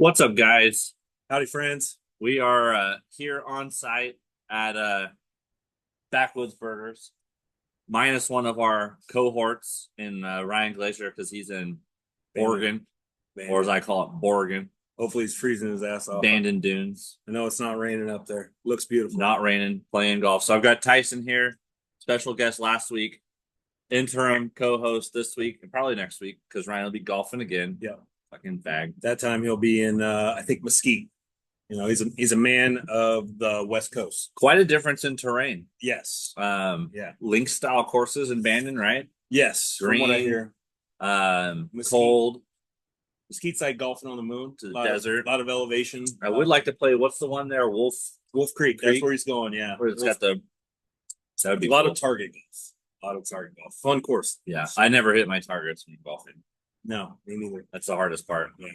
What's up, guys? Howdy, friends. We are here on site at Backwoods Burgers, minus one of our cohorts in Ryan Glacier because he's in Bandon. Oregon, or as Bandon. I call it, Borgen, Hopefully he's freezing his ass off. Bandon Dunes. I know it's not raining up there. Looks beautiful. Not raining, playing golf. So I've got Tyson here, special guest last week, interim co-host this week, and probably next week because Ryan will be golfing again. Yeah. Fucking fag. That time he'll be in I think Mesquite. He's a man of the West Coast. Quite a difference in terrain. Yes. Yeah. Link style courses in Bandon, right? Yes. Green. From what I hear. Cold. Mesquite's like golfing on the moon. To the desert. A lot of elevation. I would like to play. What's the one there? Wolf Creek. That's where he's going. Yeah. Where it's got the. That would be a lot cool. of target golf. A lot of target golf. Fun course. Yeah, I never hit my targets when golfing. No, me neither. That's the hardest part. Yeah.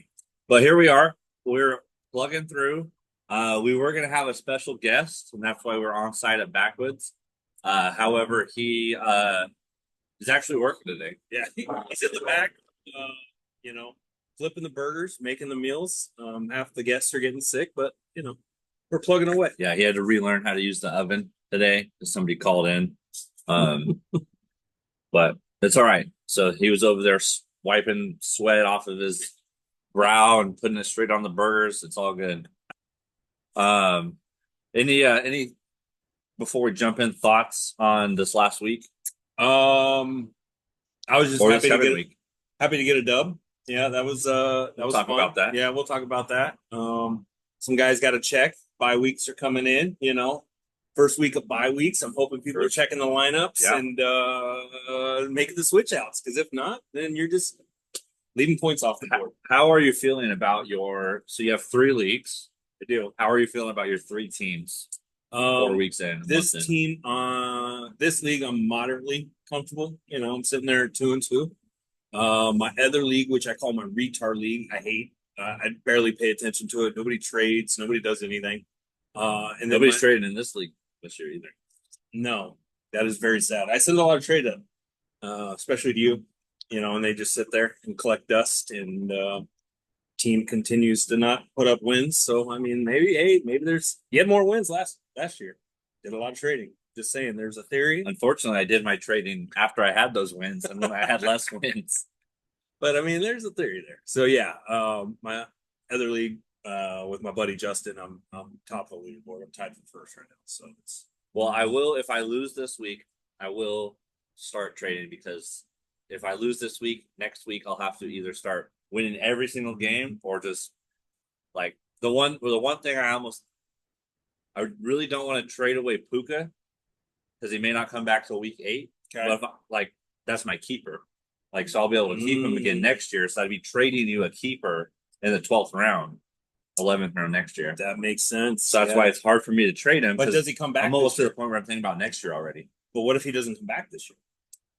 But here we are. We're plugging through. We were going to have a special guest, and that's why we're on site at Backwoods. However, he is actually working today. Yeah, he's in the back, flipping the burgers, making the meals. Half the guests are getting sick, but, we're plugging away. Yeah, he had to relearn how to use the oven today because somebody called in. But it's all right. So he was over there wiping sweat off of his brow and putting it straight on the burgers. It's all good. Any before we jump in, thoughts on this last week? I was just Or happy this to get week? happy to get a dub. Yeah, that was talk fun. about that. Yeah, we'll talk about that. Some guys got to check. Bye weeks are coming in. First week of bye weeks. I'm hoping people are checking the lineups and making the switch outs. Because if not, then you're just leaving points off the board. How are you feeling about so you have 3 leagues? I do. How are you feeling about your 3 teams? 4 weeks in. This team, this league, I'm moderately comfortable. I'm sitting there at 2-2. My other league, which I call my retard league, I hate. I barely pay attention to it. Nobody trades. Nobody does anything. And nobody's trading in this league this year either. No, that is very sad. I send a lot of trade up, especially to you. And they just sit there and collect dust, and team continues to not put up wins. So I mean, maybe you had more wins last year. Did a lot of trading. Just saying, there's a theory. Unfortunately, I did my trading after I had those wins, and then I had less wins. But I mean, there's a theory there. So yeah, my other league with my buddy Justin, I'm top of the leaderboard. I'm tied for first right now. So I will. If I lose this week, I will start trading because if I lose this week, next week I'll have to either start winning every single game or just like the one thing I really don't want to trade away Puka because he may not come back till week 8. Okay. But that's my keeper. So I'll be able to keep him again next year. So I'd be trading you a keeper in the 12th round, 11th round next year. That makes sense. So that's why it's hard for me to trade him. But does he come back? I'm almost to the point where I'm thinking about next year already. But what if he doesn't come back this year?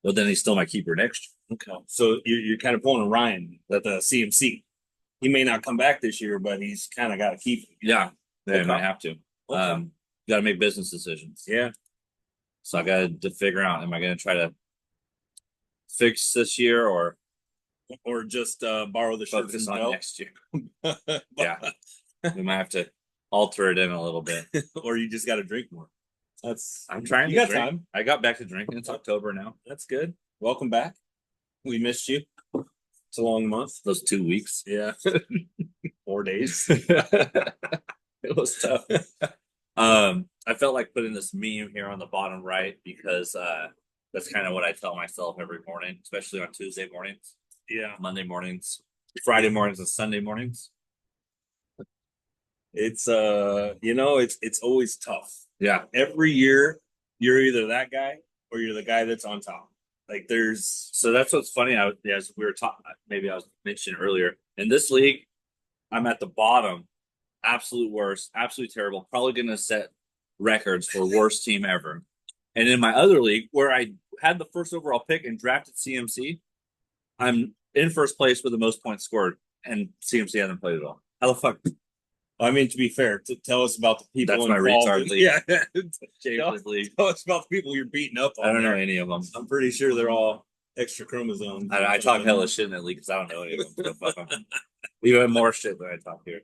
Well, then he's still my keeper next year. Okay. So you're kind of pulling a Ryan at the CMC. He may not come back this year, but he's kind of got to keep him. Yeah, they might have to. Okay. You got to make business decisions. Yeah. So I got to figure out: am I going to try to fix this year or just borrow the shirt focus on next year? Yeah, we might have to alter it in a little bit, or you just got to drink more. I'm trying. You got drink. Time. I got back to drinking. It's October now. That's good. Welcome back. We missed you. It's a long month. Those 2 weeks. Yeah. 4 days. It was tough. I felt like putting this meme here on the bottom right because that's kind of what I tell myself every morning, especially on Tuesday mornings. Yeah. Monday mornings, Friday mornings, and Sunday mornings. It's it's always tough. Yeah. Every year you're either that guy or you're the guy that's on top. So that's what's funny. As we were talking, maybe I was mentioning earlier, in this league, I'm at the bottom, absolute worst, absolutely terrible, probably going to set records for worst team ever. And in my other league, where I had the first overall pick and drafted CMC, I'm in first place with the most points scored, and CMC hasn't played at all. How the fuck? I mean, to be fair, tell us about the people. That's my retard league. Yeah, James' league. Tell us about the people you're beating up on. I don't know any of them. I'm pretty sure they're all extra chromosomes. I talk hella shit in that league because I don't know any of them. So fuck them. Even more shit than I talk here.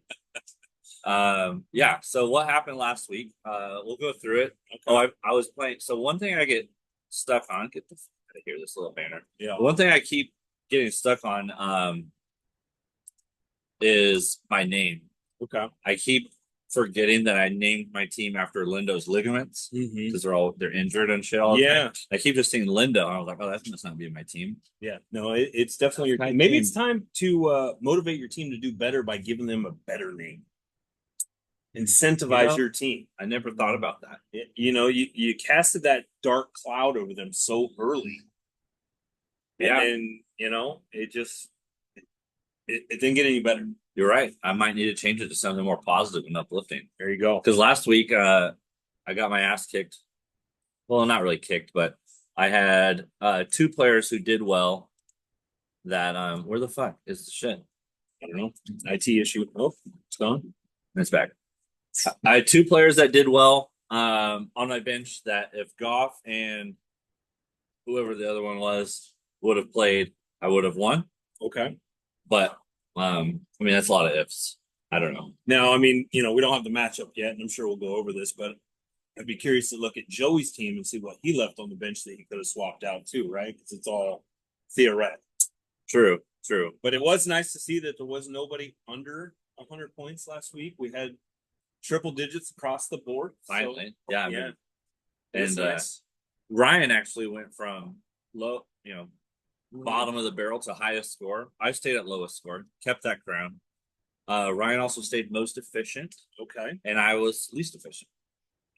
Yeah. So what happened last week? We'll go through it. Okay. Oh, I was playing. So one thing I get stuck on. Get the out of here, this little banner. Yeah. One thing I keep getting stuck on is my name. Okay. I keep forgetting that I named my team after Lindo's ligaments because they're injured and shit all the time. I keep just saying Lindo. I was like, oh, that must not be my team. Yeah. No, it's definitely your team. Maybe it's time to motivate your team to do better by giving them a better name. Incentivize your team. I never thought about that. You casted that dark cloud over them so early. Yeah. And it didn't get any better. You're right. I might need to change it to something more positive and uplifting. There you go. Because last week, I got my ass kicked. Well, not really kicked, but I had 2 players who did well. That where the fuck is the shit? I don't know. IT issue. Oh, it's gone. It's back. I had 2 players that did well on my bench. That if Goff and whoever the other one was would have played, I would have won. Okay. But I mean, that's a lot of ifs. I don't know. Now, I mean, we don't have the matchup yet, and I'm sure we'll go over this, but I'd be curious to look at Joey's team and see what he left on the bench that he could have swapped out too, right? Because it's all theoretical. True. But it was nice to see that there was nobody under 100 points last week. We had triple digits across the board. Finally. So, yeah. Yeah. And nice. Ryan actually went from low, bottom of the barrel to highest score. I stayed at lowest score, kept that crown. Ryan also stayed most efficient. Okay. And I was least efficient.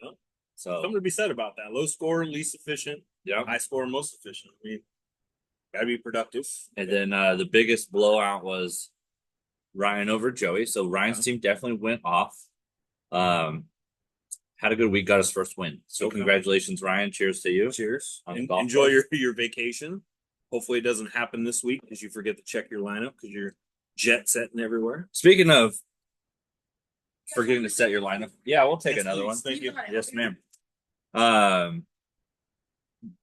Yep. So something to be said about that. Low score, least efficient. Yeah. High score, most efficient. I mean, gotta be productive. And then the biggest blowout was Ryan over Joey. So Ryan's team definitely went off. Had a good week, got his first win. So congratulations, Ryan. Cheers to you. Cheers. Enjoy your vacation. Hopefully it doesn't happen this week because you forget to check your lineup because you're jet setting everywhere. Speaking of forgetting to set your lineup, yeah, we'll take another one. Thank you. Yes, ma'am.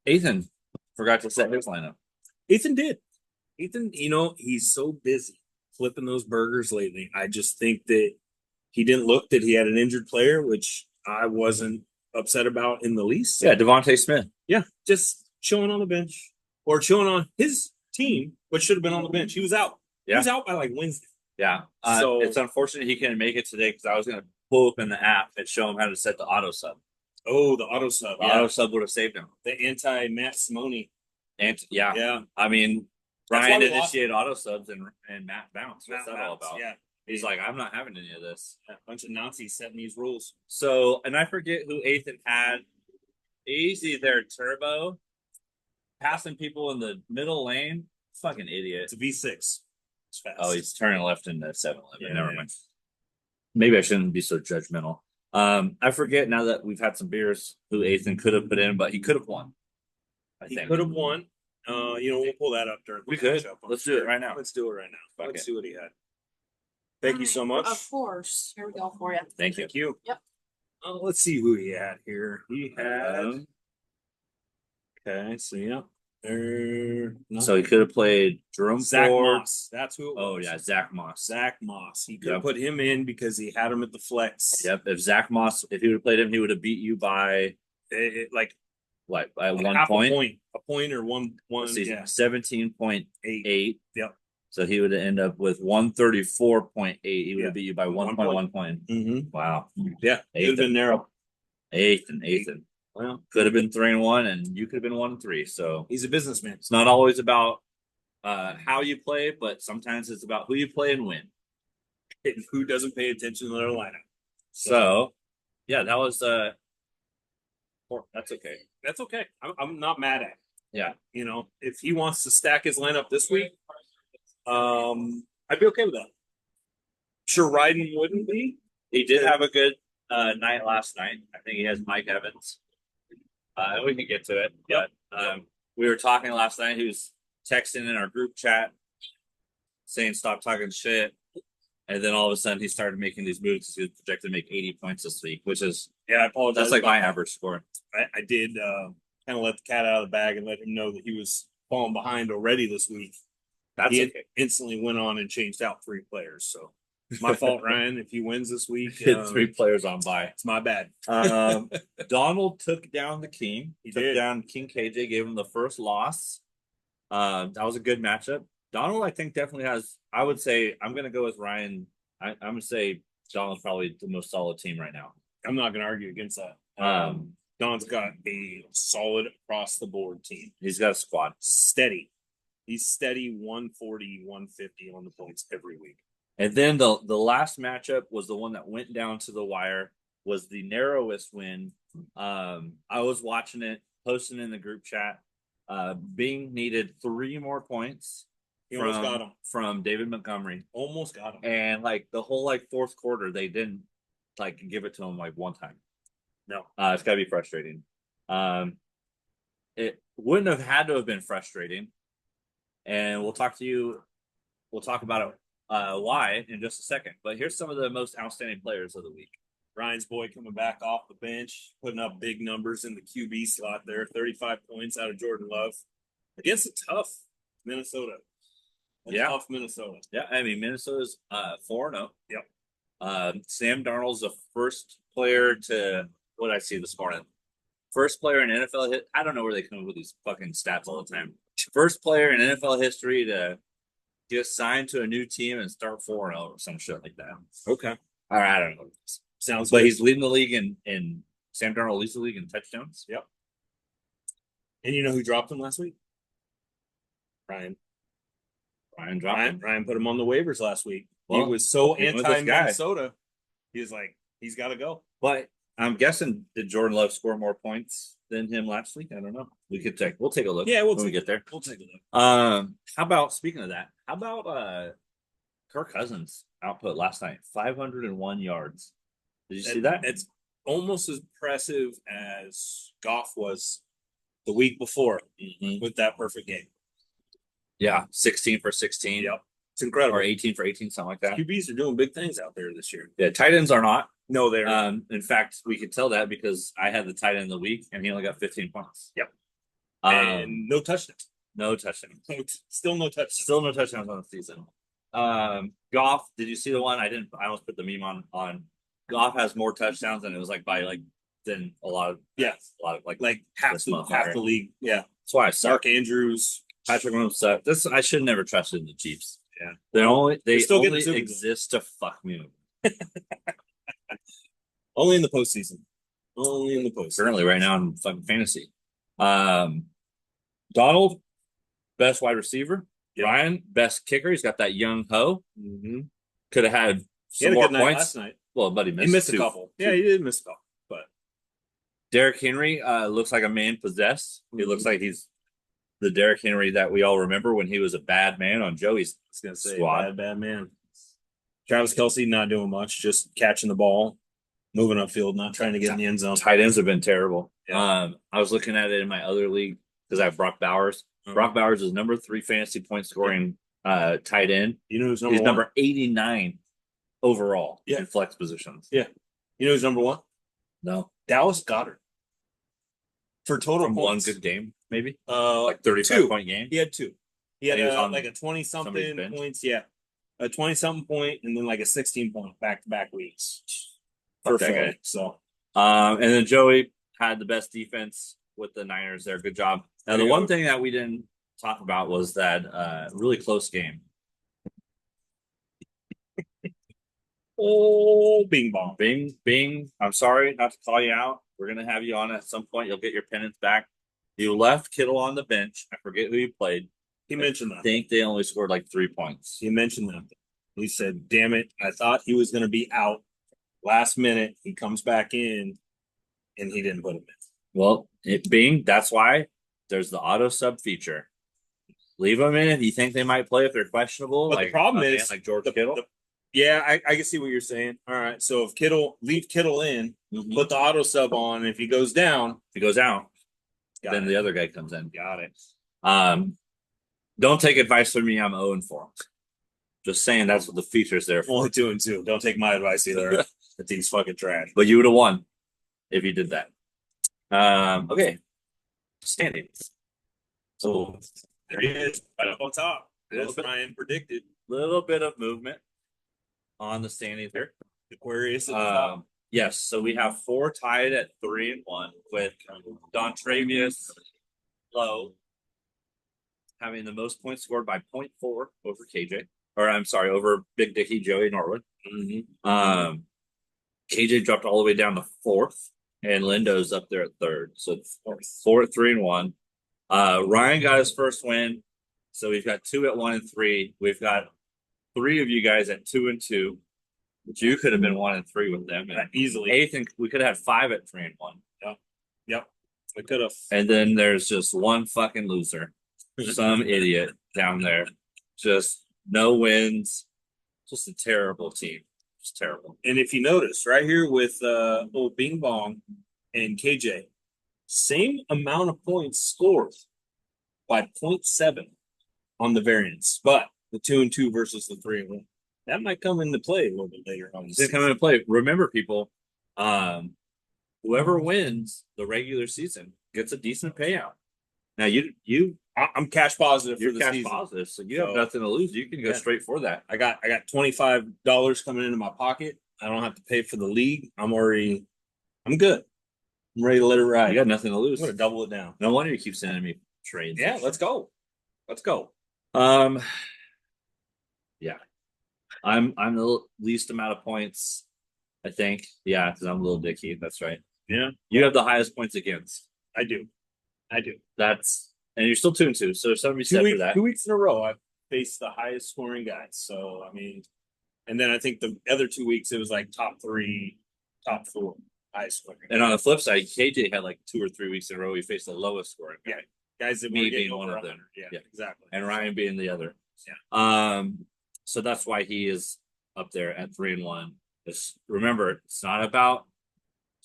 Ethan forgot to set his lineup. Ethan did. Ethan, he's so busy flipping those burgers lately. I just think that he didn't look that he had an injured player, which I wasn't upset about in the least. Yeah, Devontae Smith. Yeah, just chilling on the bench or chilling on his team, but should have been on the bench. He was out. Yeah. He was out by like Wednesday. Yeah. So it's unfortunate he couldn't make it today because I was going to pull up in the app and show him how to set the auto sub. Oh, the auto sub. The auto sub would have saved him. The anti-Matt Simone. Yeah. I mean, Ryan initiated auto subs and Matt bounced. What's that all about? Yeah. He's like, I'm not having any of this. A bunch of Nazis setting these rules. So, and I forget who Ethan had. Easy there, Turbo. Passing people in the middle lane. Fucking idiot. It's a V6. It's fast. Oh, he's turning left into 7-Eleven. Yeah, never mind. Maybe I shouldn't be so judgmental. I forget now that we've had some beers who Ethan could have put in, but he could have won. He could have won. We'll pull that up during. We could. Let's do it right now. Let's do it right now. Let's see what he had. Thank you so much. Of course. Here we go for you. Thank you. Yep. Let's see who he had here. He had. Okay, so yeah. So he could have played Jerome Zach Ford. Moss. That's who it was. Oh yeah, Zach Moss. Zach Moss. He could have put him in because he had him at the flex. Yep. If Zach Moss, if he would have played him, he would have beat you by by 1 point. A point or one. Yeah. 17.8. Yep. So he would end up with 134.8. He would have beat you by 1.1 point. Mm-hmm. Wow. Yeah. It would have been narrow. Ethan. Well, could have been 3-1, and you could have been 1-3. So he's a businessman. It's not always about how you play, but sometimes it's about who you play and win. And who doesn't pay attention to their lineup. So yeah, that was that's okay. That's okay. I'm not mad at it. Yeah. If he wants to stack his lineup this week, I'd be okay with that. Sure, Ryden wouldn't be. He did have a good night last night. I think he has Mike Evans. We can get to it. But we were talking last night. He was texting in our group chat saying stop talking shit. And then all of a sudden he started making these moves. He was projected to make 80 points this week, which is I apologize. That's like my average score. I did kind of let the cat out of the bag and let him know that he was falling behind already this week. That's he okay. instantly went on and changed out 3 players. So it's my fault, Ryan. If he wins this week, Hit 3 players on bye. it's my bad. Donald took down the King. He took did. down King KJ, gave him the first loss. That was a good matchup. Donald, I think, definitely has. I would say I'm going to go with Ryan. I'm going to say Donald's probably the most solid team right now. I'm not going to argue against that. Don's got a solid across the board team. He's got a squad. Steady. He's steady 140, 150 on the points every week. And then the last matchup was the one that went down to the wire, was the narrowest win. I was watching it, posting in the group chat. Bing needed 3 more points. He almost got him. From David Montgomery. Almost got him. And like the whole like fourth quarter, they didn't like give it to him like one time. No. It's gotta be frustrating. It wouldn't have had to have been frustrating. And we'll talk about it why in just a second. But here's some of the most outstanding players of the week. Ryan's boy coming back off the bench, putting up big numbers in the QB slot there. 35 points out of Jordan Love against a tough Minnesota. Tough Minnesota. Yeah, I mean, Minnesota's 4-0. Yep. Sam Darnold's the first player to, what did I see this morning? First player in NFL hit. I don't know where they come up with these fucking stats all the time. First player in NFL history to get signed to a new team and start 4-0 or some shit like that. Okay. All right, I don't know what it is. Sounds But good. he's leading the league in Sam Darnold leads the league in touchdowns. Yep. And you know who dropped him last week? Ryan dropped him. Ryan put him on the waivers last week. Well, he was so with this guy. anti-Minnesota. He was like, he's got to go. But I'm guessing, did Jordan Love score more points than him last week? I don't know. We'll take a look. Yeah, when we get there. We'll take a look. How about, speaking of that, how about Kirk Cousins output last night? 501 yards. Did you see that? It's almost as impressive as Goff was the week before with that perfect game. Yeah, 16 for 16. Yep. It's incredible. Or 18 for 18, something like that. QBs are doing big things out there this year. Yeah, tight ends are not. No, they're in fact, we could tell that because I had the tight end of the week and he only got 15 points. Yep. And no touchdowns. No touchdowns. Still no touchdowns. Still no touchdowns on the season. Goff, did you see the one? I almost put the meme on. Goff has more touchdowns and it was like than a lot of like half the league. Yeah. That's why I suck. Mark Andrews, Patrick Mahomes suck. I should never trusted the Chiefs. Yeah. They still only exist to fuck me over. Only in the postseason. Only in the postseason. Currently, right now in fucking fantasy. Donald, best wide receiver. Yep. Ryan, best kicker. He's got that young ho. Mm-hmm. Could have had some more points last night. Well, but he missed a couple. Yeah, he did miss a couple. But Derrick Henry looks like a man possessed. He looks like he's the Derrick Henry that we all remember when he was a bad man on Joey's squad. Bad man. Travis Kelce not doing much, just catching the ball, moving upfield, not trying to get in the end zone. Tight ends have been terrible. Yeah. I was looking at it in my other league because I have Brock Bowers. Brock Bowers is number 3 fantasy point scoring tight end. You know who's He's number 89 overall in flex positions. Yeah. You know who's number 1? No. Dallas Goedert. For total From points. one good game, maybe? Like 35-point game? He had 2. He had like a 20-something points. Yeah. A 20-something point and then like a 16-point back-to-back weeks. Fuck that guy. So. And then Joey had the best defense with the Niners there. Good job. Now, the one thing that we didn't talk about was that really close game. Oh, bing bong. Bing. I'm sorry not to call you out. We're going to have you on at some point. You'll get your pennants back. You left Kittle on the bench. I forget who you played. He mentioned that. I think they only scored like 3 points. He mentioned that. He said, damn it, I thought he was going to be out. Last minute, he comes back in, and he didn't put him in. Well, that's why there's the auto sub feature. Leave them in if you think they might play if they're questionable. But the problem is, like George Kittle. Yeah, I can see what you're saying. All right, so if leave Kittle in, put the auto sub on, and if he goes down, then the other guy comes in. Got it. Don't take advice from me. I'm 0-4. Just saying that's what the feature's there for. Only 2-2. Don't take my advice either. The team's fucking trash. But you would have won if you did that. Okay. Standings. So there he is, right up on top. As Ryan predicted, Little bit of movement on the standings here. Aquarius at the top. Yes, so we have 4 tied at 3-1 with Don Travius Lowe having the most points scored by 0.4 over KJ. Or I'm sorry, over Big Dicky Joey Norwood. KJ dropped all the way down to 4th, and Lindo's up there at 3rd. So 4 at 3-1. Ryan got his first win. So we've got 2 at 1 and 3. We've got 3 of you guys at 2 and 2. Which you could have been 1 and 3 with them, and easily. 8th, and we could have had 5 at 3 and 1. Yep. We could have. And then there's just one fucking loser, some idiot down there, just no wins, just a terrible team, just terrible. And if you notice, right here with old Bing Bong and KJ, same amount of points scored by 0.7 on the variance, but the 2 and 2 versus the 3 and 1. That might come into play a little bit later on. It's come into play. Remember, people, whoever wins the regular season gets a decent payout. Now, I'm cash positive you're for the cash season. positive, so you have nothing to lose. You can go straight for that. I got $25 coming into my pocket. I don't have to pay for the league. I'm good. I'm ready to let it ride. You got nothing to lose. I'm gonna double it down. No wonder you keep sending me trades. Yeah, let's go. Yeah. I'm the least amount of points, I think. Yeah, because I'm a little dicky. That's right. Yeah. You have the highest points against. I do. And you're still 2 and 2, so there's something to be said for that. 2 weeks in a row, I've faced the highest scoring guys. So I mean, and then I think the other 2 weeks it was like top 3, top 4 highest scoring. And on the flip side, KJ had like 2 or 3 weeks in a row he faced the lowest scoring. Yeah. Guys that Me were being one of them. Yeah, exactly. And Ryan being the other. Yeah. So that's why he is up there at 3 and 1. Just remember, it's not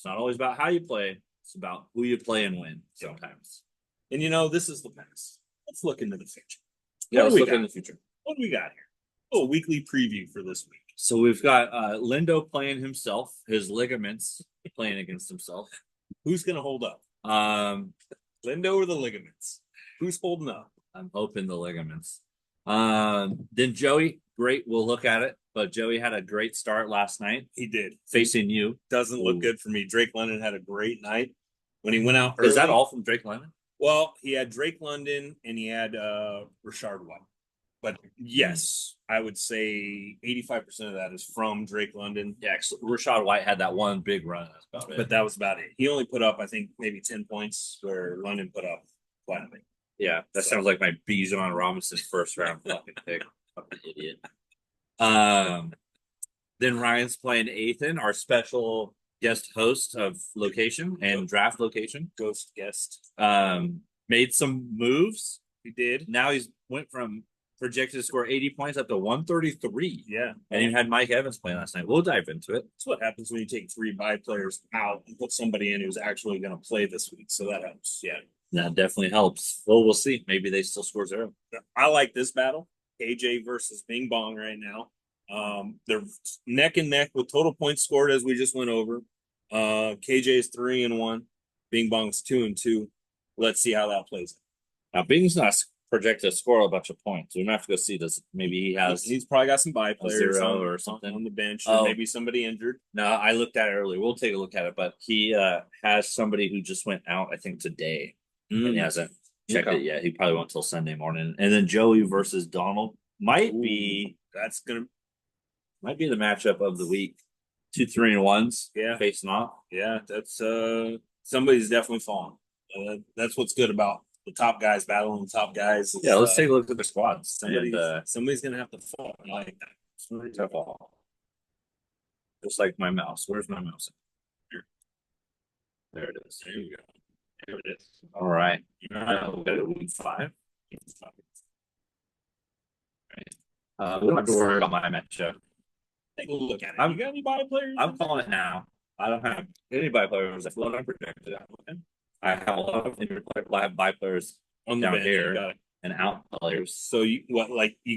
always about how you play. It's about who you play and win sometimes. And this is the past. Let's look into the future. Let's look in the future. What do we got here? Oh, weekly preview for this week. So we've got Lindo playing himself, his ligaments playing against himself. Who's gonna hold up? Lindo or the ligaments? Who's holding up? I'm hoping the ligaments. Then Joey, great. We'll look at it. But Joey had a great start last night. He did. Facing you. Doesn't look good for me. Drake London had a great night. When he went out early. Is that all from Drake London? Well, he had Drake London and he had Rashard White. But yes, I would say 85% of that is from Drake London. Yeah, Rashad White had that one big run. That's about it. But that was about it. He only put up, I think, maybe 10 points, where London put up quite a bit. Yeah, that sounds like my Bijan Robinson first round fucking pick. Fucking idiot. Then Ryan's playing Ethan, our special guest host of location and draft location. Ghost guest. Made some moves. He did. Now he's went from projected to score 80 points up to 133. Yeah. And you had Mike Evans playing last night. We'll dive into it. That's what happens when you take 3 bye players out and put somebody in who's actually going to play this week. So that helps. Yeah. That definitely helps. Well, we'll see. Maybe they still score 0. I like this battle. KJ versus Bing Bong right now. They're neck and neck with total points scored, as we just went over. KJ is 3 and 1. Bing Bong's 2 and 2. Let's see how that plays. Now, Bing's not projected to score a bunch of points. We might have to go see this. Maybe he has. He's probably got some bye players or something on the bench, or maybe somebody injured. No, I looked at it earlier. We'll take a look at it, but he has somebody who just went out, I think, today, and he hasn't checked it yet. He probably won't until Sunday morning. And then Joey versus Donald might be the matchup of the week. 2 3-1s, facing off. Yeah, that's somebody's definitely falling. That's what's good about the top guys battling the top guys. Yeah, let's take a look at their squads. Somebody's gonna have to fall. I like that. Somebody's gonna fall. Just like my mouse. Where's my mouse? Here. There it is. There you go. There it is. All right. We'll go to week 5. Right. We don't have to worry about my matchup. Take a look at it. You got any body players? I'm calling it now. I don't have any body players. That's what I'm projected out. I have a lot of bye players on the down bench, here and out players. So you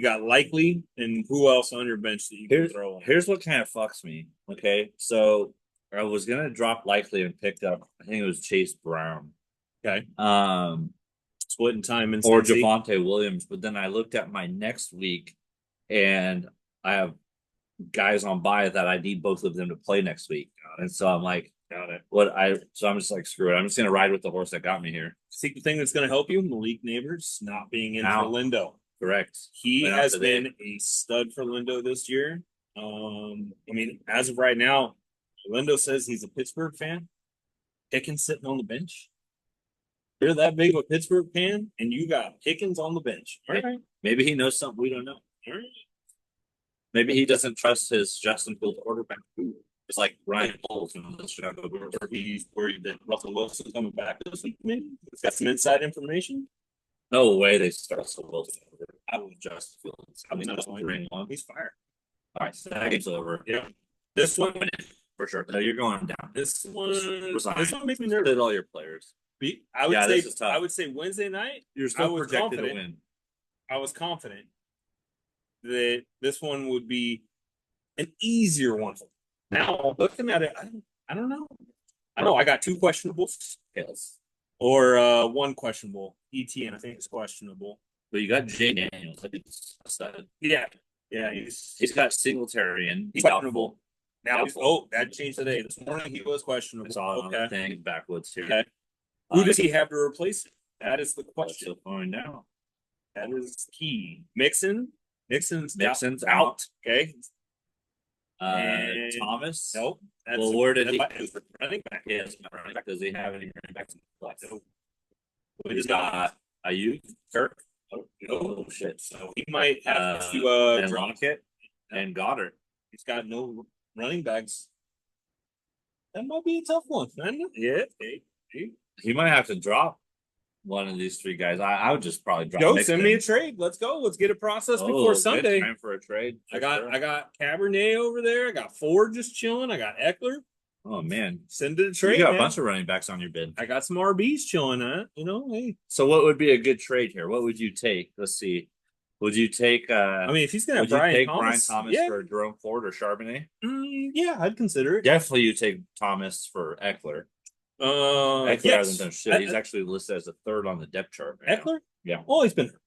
got Likely, and who else on your bench that you can throw in? Here's what kind of fucks me. Okay, so I was gonna drop Likely and picked up. I think it was Chase Brown. Okay. splitting time in or Cincy. Javonte Williams. But then I looked at my next week, and I have guys on bye that I need both of them to play next week. And so I'm like, Got it. so I'm just like, screw it. I'm just gonna ride with the horse that got me here. See, the thing that's going to help you, Malik Neighbors not being in Ow. for Lindo. Correct. He Went out has today. been a stud for Lindo this year. I mean, as of right now, Lindo says he's a Pittsburgh fan. Pickens sitting on the bench. You're that big of a Pittsburgh fan, and you got Pickens on the bench. All right. Maybe he knows something we don't know. All right. Maybe he doesn't trust his Justin Fields quarterback. It's like Ryan Poles in the Chicago Bears. Or he's worried that Russell Wilson's coming back this week, maybe. He's got some inside information. No way they start Russell Wilson. I would Justin Fields. I mean, that's He's fired. all right. So that game's over. Yeah. This one, For sure. No, you're going down. this one makes me Did nervous. all your players. I would Yeah, say, this is tough. I would say Wednesday night. You're I still was projected to confident. win. I was confident that this one would be an easier one. Now looking at it, I don't know. I know I got two questionables Yes. or one questionable. ETN, I think it's questionable. But you got Jay Daniels. I think it's a stud. Yeah, He's got Singletary and He's doubtful. Now, Doubtful. that changed today. This morning he was questionable. It's all on the Okay. thing backwoods here. Okay. Who does he have to replace him? That is the question. Let's find out. That is key. Mixon's Mixon's out. out. Okay. Uh, And- Thomas. Nope. That's Well, where did he? running back. Yes, running back. Does he have any running backs in the flex? He's He's got Ayuk, Kirk. Oh, shit. So he might have Uh, to and drop. Lockett and Goddard. He's got no running backs. That might be a tough one. I don't know. Yeah. Hey. He might have to drop one of these three guys. I would just probably drop. Yo, Mixon. send me a trade. Let's go. Let's get it processed Oh, before good Sunday. time for a trade. I got Cabernet over there. I got Ford just chilling. I got Eckler. Oh man, Send it a you trade. got a man. bunch of running backs on your bid. I got some RBs chilling. Hey. So what would be a good trade here? What would you take? Let's see. Would you take? I mean, if he's gonna would have you take Brian Thomas, yeah, for Jerome Ford or Charbonnet? Yeah, I'd consider it. Definitely, you take Thomas for Eckler. Eckler yes. hasn't done shit. He's actually listed as a third on the depth chart. Right now. Eckler. Yeah. Oh, he's been hurt.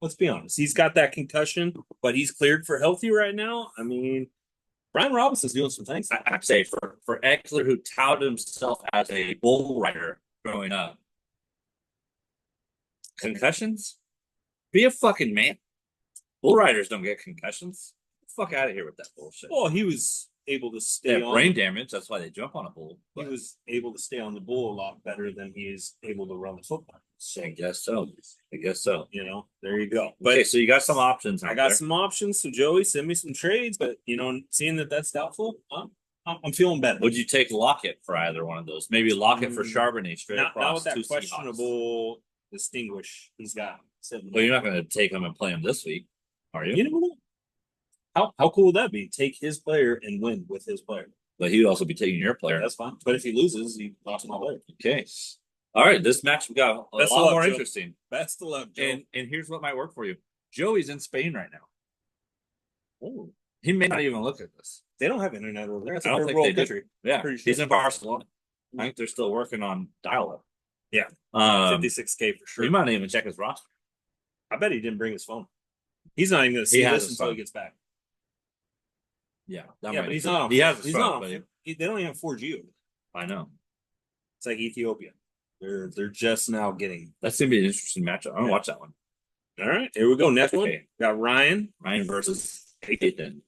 Let's be honest. He's got that concussion, but he's cleared for healthy right now. I mean, Brian Robinson's doing some things. I'd say for Eckler, who touted himself as a bull rider growing up, concussions. Be a fucking man. Bull riders don't get concussions. Get the fuck out of here with that bullshit. Well, he was able to They stay have on. brain damage. That's why they jump on a bull. He But was able to stay on the bull a lot better than he is able to run the football. I guess so. You know, there you go. But But okay, so you got some options. I out got there. some options. So Joey, send me some trades. But seeing that that's doubtful, I'm feeling better. Would you take Lockett for either one of those? Maybe Lockett for Charbonnet straight Not across with that two Seahawks. questionable distinguish he's got. Well, you're not going to take him and play him this week, are you? You never know. How cool would that be? Take his player and win with his player. But he would also be taking your player. That's fine. But if he loses, he lost my player. Okay. All right. This match we got a Best of lot luck, more Joe. interesting. Best of luck, Joe. And here's what might work for you. Joey's in Spain right now. Oh, He may not even look at this. they don't have internet over there. It's a I don't third think world they do. country. Yeah. Pretty He's sure. in Barcelona. I think they're still working on dial-up. Yeah. 56K for sure. He might not even check his roster. I bet he didn't bring his phone. He's not even going to He see has this his until phone. he gets back. Yeah. Yeah, but he's not on. He has his He's phone, not but on. They don't even have 4G over there. I know. It's like Ethiopia. They're just now getting. That's going to be an interesting matchup. I'm going to watch that one. All right, here we go. Next one. Okay. Got Ryan. Ryan versus Ethan.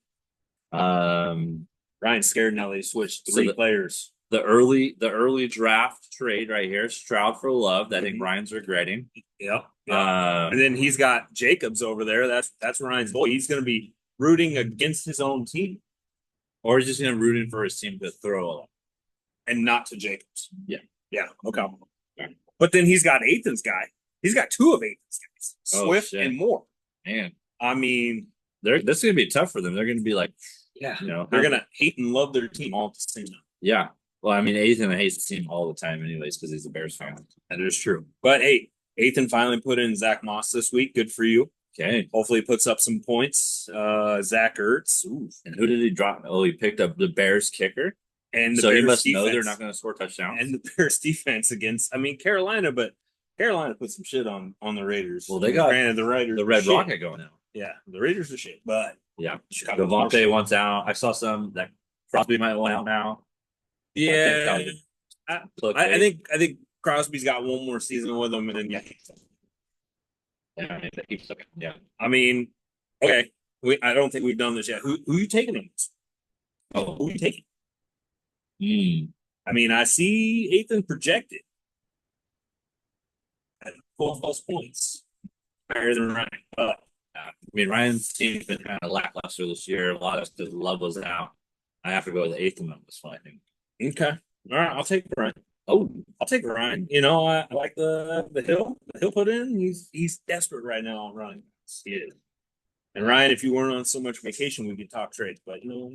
Ryan's scared now. They switched So three players. The early draft trade right here, Stroud for Love, that I think Ryan's regretting. Yep. Uh, And then he's got Jacobs over there. That's Ryan's boy. He's going to be rooting against his own team or he's just rooting for his team to throw a lot. and not to Jacobs. Yeah. Yeah. Okay. But then he's got Ethan's guy. He's got two of Ethan's guys, Oh, Swift shit. and Moore. Man, I mean, this is gonna be tough for them. They're gonna be like, yeah, you know, they're going to hate and love their team all at the same time. yeah. Well, I mean, Ethan hates the team all the time, anyways, because he's a Bears fan. That is true. But hey, Ethan finally put in Zach Moss this week. Good for you. Okay. Hopefully, he puts up some points. Zach Ertz. Ooh. And who did he drop? Oh, he picked up the Bears kicker. And the So he Bears must know defense. they're not going to score touchdowns. And the Bears defense against, Carolina, but Carolina put some shit on the Raiders. Well, they got granted the Raiders the Red shit. Rocket going now. Yeah, the Raiders are shit, but Yeah, Chicago Devontae wants out. I saw some that Crosby might want out now. yeah. Look, I think Crosby's got one more season with them, and then yeah. I mean, okay. I don't think we've done this yet. Who you taking against? Oh, Who you taking? mm. I mean, I see Ethan projected at 12 plus points, higher than Ryan. I mean, Ryan's team's been kind of lackluster this year. A lot of the love was out. I have to go with the eighth one on this one, I think. Okay. All right, I'll take Ryan. Oh, I'll take Ryan. You know, I like the hill. The hill put in. He's desperate right now on running. He is. And Ryan, if you weren't on so much vacation, we could talk trades. But you know,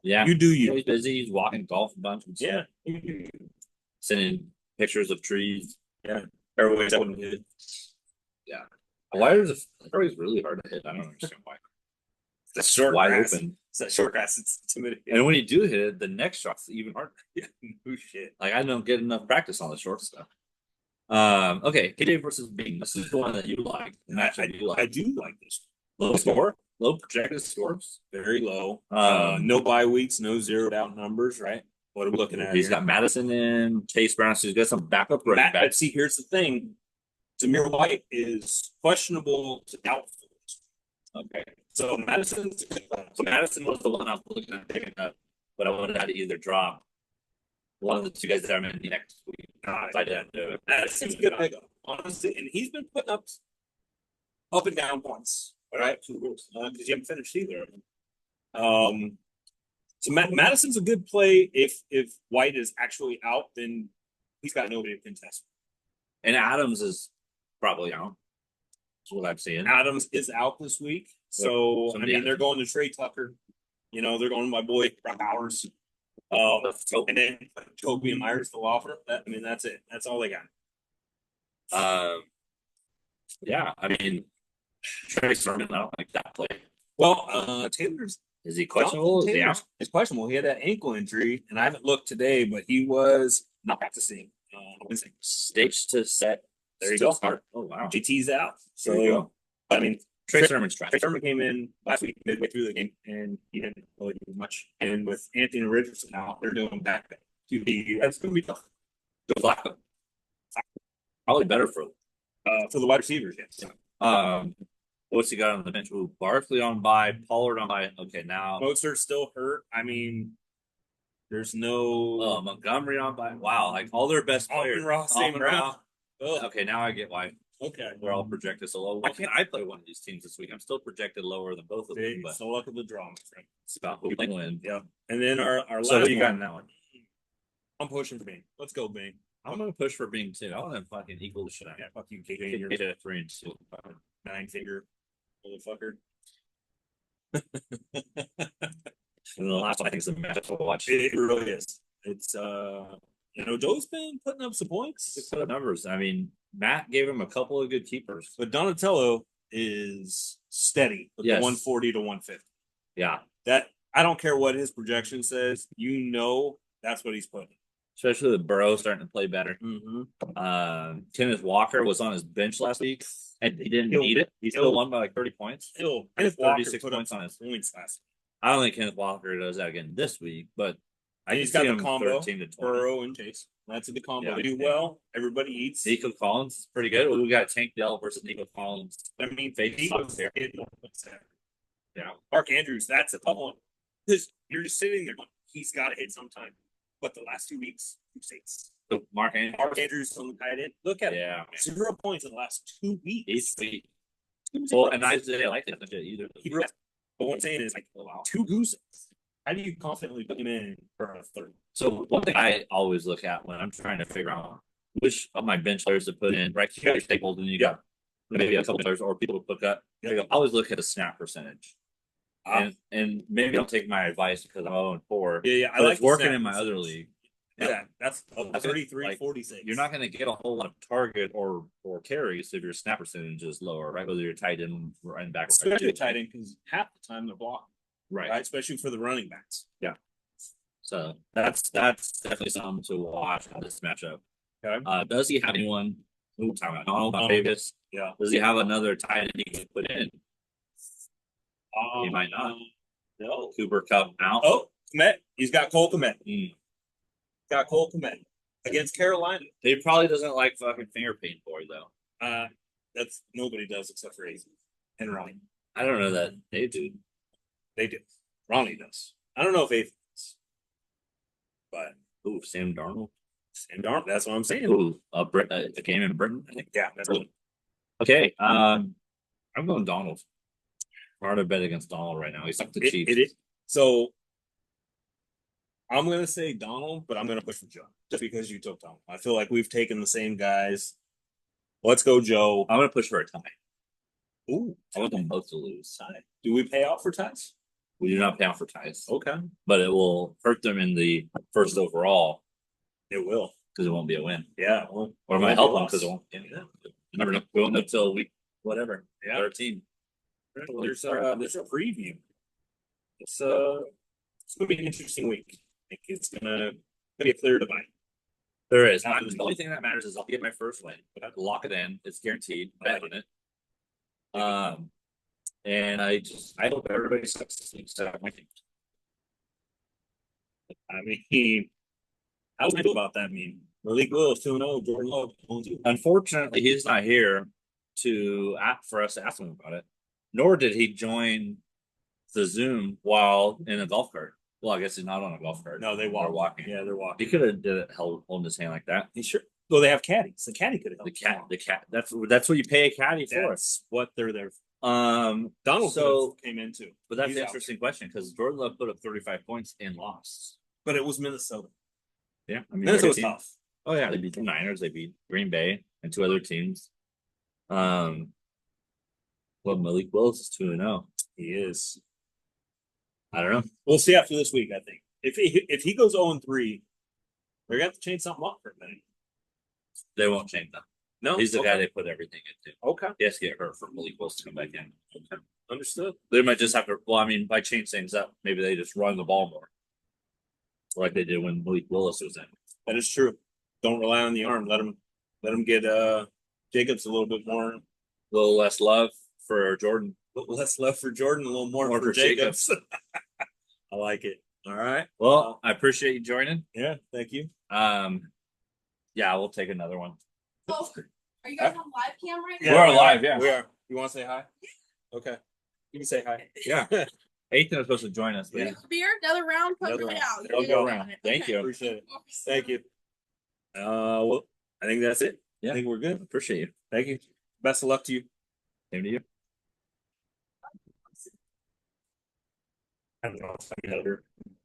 yeah. you do you. He's busy. He's walking golf a bunch. Yeah. Sending pictures of trees. Yeah. Everybody's up good. Yeah. Why is it always really hard to hit? I don't understand why. The short wide grass. open. It's that short grass. It's intimidating. And when you do hit it, the next shot's even harder. Yeah. No shit. Like I don't get enough practice on the short stuff. Okay, KJ versus Bing. This is the one that you like. I do like this. Low score, low projected scores. Very low. No bye weeks, no zeroed out numbers, right? What are we looking at? He's here? got Madison in, Chase Brown, so he's got some backup running backs. See, here's the thing. Zamir White is questionable to doubtful. Okay. So Madison's So Madison was the one I was looking at picking up, but I wanted to either drop one of the two guys that I'm in next week. I didn't do it. Madison's a good pickup, honestly, and he's been putting up and down points. All right, because you haven't finished either. So Madison's a good play if White is actually out, then he's got nobody to contest. And Adams is probably out. That's what I'm seeing. Adams is out this week, so I mean they're going to Trey Tucker. You know they're going to my boy Brock Bowers. And then Kobe and Myers still offer. That's it. That's all they got. Yeah, I mean Trey Sermon, I don't like that play. Well, Taylor's is he questionable? It's questionable. He had that ankle injury, and I haven't looked today, but he was not practicing. Stage to set. There you go. Oh wow, JT's out. So there you go. I mean, Trey Sermon's trash. Trey Sermon came in last week midway through the game, and he didn't really do much. And with Anthony Richardson out, they're doing back to be. That's going to be tough. Probably better for the wide receivers. Yes. What's he got on the bench? Ooh, Barkley on by, Pollard on by. Okay, now Mostert's still hurt. I mean, there's no Montgomery on by. Wow, like all their best players. Ross, same round. Okay, now I get why. Okay, they're all projected so low. Why can't I play one of these teams this week? I'm still projected lower than both of them. But it's the luck of the draw, my friend. It's about who can win. Yeah, and then our so last what you got in that one? I'm pushing for Bing. Let's go, Bing. I'm gonna push for Bing too. I want to fucking equal the shit out. Yeah, fuck you, KJ. You're a 3-2, 9-figure motherfucker. And the last one I think is the matchup to watch. It really is. It's Joe's been putting up some points. He put up numbers. I mean, Matt gave him a couple of good keepers, but Donatello is steady with the 140 to 150. Yeah, that I don't care what his projection says. That's what he's putting. Especially with Burrow starting to play better. Mm-hmm. Kenneth Walker was on his bench last week, and he didn't need it. He still won by like 30 points. Kenneth 36 points on his points last week. I don't think Kenneth Walker does that again this week, but he's got the combo. 13 to 20. Burrow and Chase. That's a good combo. They do well. Everybody eats. Nico Collins is pretty good. We got Tank Dell versus Nico Collins. I mean, there. Yeah, Mark Andrews. That's a tough one because you're just sitting there. He's got to hit sometime. But the last 2 weeks, 2 states. So Mark Andrews on the tight end. Look at it. 0 points in the last 2 weeks. He's sweet. Well, and I like it either. But what I'm saying is, 2 gooses. How do you confidently put him in for a third? So one thing I always look at when I'm trying to figure out which of my bench players to put in, right? You got your staples, and you got maybe a couple players or people to put up. I always look at a snap percentage. And maybe don't take my advice because I'm 0-4. Yeah, I like working in my other league. Yeah, that's 33, 46. You're not going to get a whole lot of target or carries if your snap percentage is lower, right? Whether you're tight end, running back, especially tight end, because half the time they're blocking, right? Especially for the running backs. Yeah. So that's definitely something to watch on this matchup. Okay. Does he have anyone Ooh, timeout. Donald Davis. Yeah. Does he have another tight end he can put in? He might not. No. Cooper Cup out. Oh, Komet. He's got Cole Komet. Mm. Got Cole Komet against Carolina. He probably doesn't like fucking finger paint boy though. That's nobody does except for AZ and Ronnie. I don't know that they do. They do. Ronnie does. I don't know if AZ does. But Ooh, Sam Darnold. Sam Darnold, that's what I'm saying. Ooh, a game in Britain. I think. Yeah, that's good. Okay. I'm going Donald. Hard to bet against Donald right now. He's like the Chiefs. It is. So I'm gonna say Donald, but I'm gonna push for Joe just because you took Donald. I feel like we've taken the same guys. Let's go, Joe. I'm gonna push for a tie. Ooh, I want them both to lose. tie. Do we pay out for ties? We do not pay out for ties, Okay, but it will hurt them in the first overall it will. because it won't be a win. Yeah. Well, Or it might help them because it won't. Yeah, you never know. We won't know till week whatever. Yeah. 13. Well, there's a preview. It's gonna be an interesting week. I think it's gonna be a clear divide. There is. The only thing that matters is I'll get my first win. But I have to lock it in. It's guaranteed. Bet on it. And I hope everybody sucks this week. So I think. I mean, how do I feel about that? I mean, Malik Willis 2-0, Jordan Love 2. Unfortunately, he's not here for us to ask him about it. Nor did he join the Zoom while in a golf cart. Well, I guess he's not on a golf cart. No, they They're walk. walking. Yeah, they're walking. He could have did it holding his hand like that. He sure. Well, they have caddies. The caddy could have helped. The cat. That's what you pay a caddy for. That's what they're there for. Donald came in too. But that's He's an out. interesting question because Jordan Love put up 35 points and lost. But it was Minnesota. Yeah, I mean Minnesota was team. tough. Oh yeah, they beat the Niners. They beat Green Bay and two other teams. Well, Malik Willis is 2-0. He is. I don't know. We'll see after this week. I think if he goes 0-3, they're gonna have to change something up for a minute. They won't change that. No, He's the guy they put everything into. Okay, He has to get hurt for Malik Willis to come back in. okay, understood. They might just have to. Well, I mean, by change things up, maybe they just run the ball more, like they did when Malik Willis was in. That is true. Don't rely on the arm. Let him get Jacobs a little bit more. A little less love for Jordan. A little less left for Jordan, a little more for Jacobs. I like it. All right. Well, I appreciate you joining. Yeah, thank you. Yeah, we'll take another one. Oh, are you guys on live cam right now? We're live, yeah. We are. You want to say hi? Okay. You can say hi. Yeah. Ethan is supposed to join us, but Yeah. Beer, another round, put Another it round. out. It'll go around. Thank you. Appreciate it. Thank you. Well, I think that's it. Yeah. I think we're good. Appreciate you. Thank you. Best of luck to you. Same to you. I don't know if I'm better.